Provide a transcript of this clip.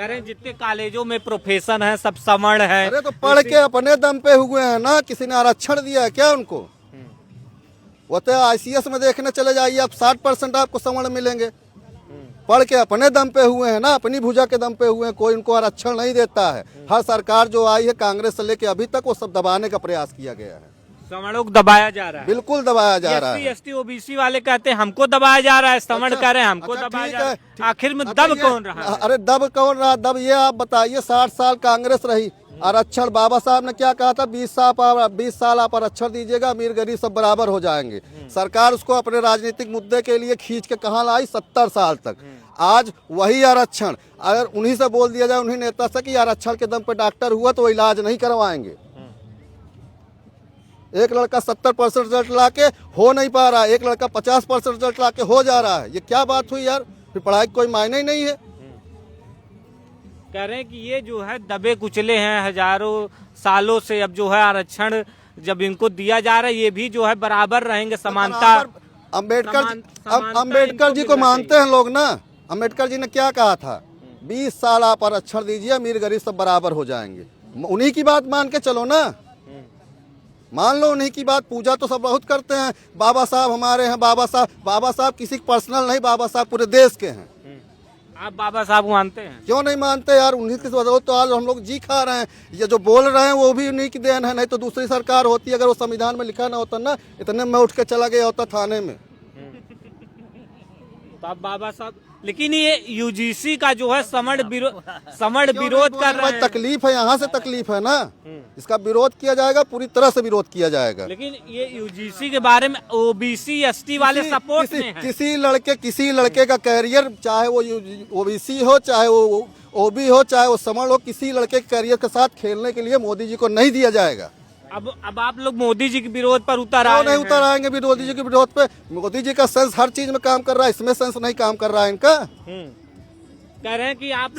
कह रहे हैं जितने कॉलेजों में प्रोफेशन है सब सवर्ण है। अरे तो पढ़ के अपने दम पे हुए हैं ना, किसी ने आरक्षण दिया है क्या उनको? वो तो ICS में देखने चले जाइए आप, 60% आपको सवर्ण मिलेंगे। पढ़ के अपने दम पे हुए हैं ना, अपनी भुजा के दम पे हुए हैं, कोई उनको आरक्षण नहीं देता है। हर सरकार जो आई है कांग्रेस से लेके अभी तक वो सब दबाने का प्रयास किया गया है। सवर्णों को दबाया जा रहा है, बिल्कुल दबाया जा रहा है। SC ST OBC वाले कहते हैं हमको दबाया जा रहा है, सवर्ण कह रहे हैं हमको अच्छा, दबाया ठीक जा रहा है, है। आखिर में दब कौन रहा है? अरे दब कौन रहा? दब ये आप बताइए, 60 साल कांग्रेस रही, आरक्षण बाबा साहब ने क्या कहा था, 20 साल आप आरक्षण दीजिएगा, अमीर गरीब सब बराबर हो जाएंगे। सरकार उसको अपने राजनीतिक मुद्दे के लिए खींच के कहाँ लाई, 70 साल तक। आज वही आरक्षण अगर उन्हीं से बोल दिया जाए, उन्हीं नेता से कि आरक्षण के दम पे डॉक्टर हुआ तो वो इलाज नहीं करवाएंगे। एक लड़का 70% रिजल्ट ला के हो नहीं पा रहा है, एक लड़का 50% रिजल्ट ला के हो जा रहा है। ये क्या बात हुई यार? फिर पढ़ाई कोई मायने ही नहीं है। कह रहे हैं कि ये जो है दबे कुचले हैं हजारों सालों से, अब जो है आरक्षण जब इनको दिया जा रहा है ये भी जो है बराबर रहेंगे, समानता। अम्बेडकर जी को मानते हैं लोग ना। अम्बेडकर जी ने क्या कहा था, 20 साल आप आरक्षण दीजिए, अमीर गरीब सब बराबर हो जाएंगे। उन्हीं की बात मान के चलो ना, मान लो उन्हीं की बात। पूजा तो सब बहुत करते हैं, बाबा साहब हमारे हैं, बाबा साहब किसी पर्सनल नहीं, बाबा साहब पूरे देश के हैं। आप बाबा साहब को मानते हैं? क्यों नहीं मानते यार? उन्हीं की बदौलत तो आज हम लोग जी खा रहे हैं। ये जो बोल रहे हैं वो भी उन्हीं की देन है, नहीं तो दूसरी सरकार होती, अगर वो संविधान में लिखा ना होता ना, इतने में उठ के चला गया होता थाने में। तो आप बाबा साहब, लेकिन ये UGC का जो है सवर्ण विरोध कर रहे हैं। तकलीफ है, यहाँ से तकलीफ है ना, इसका विरोध किया जाएगा, पूरी तरह से विरोध किया जाएगा। लेकिन ये UGC के बारे में OBC ST वाले सपोर्ट में हैं। किसी लड़के का कैरियर, चाहे वो OBC हो, चाहे वो OB हो, चाहे वो सवर्ण हो, किसी लड़के के कैरियर के साथ खेलने के लिए मोदी जी को नहीं दिया जाएगा। अब आप लोग मोदी जी के विरोध पर उतर आए हैं। नहीं उतर आएंगे विरोधी जी के विरोध पे? मोदी जी का सेंस हर चीज में काम कर रहा है, इसमें सेंस नहीं काम कर रहा है इनका। कह रहे हैं कि आप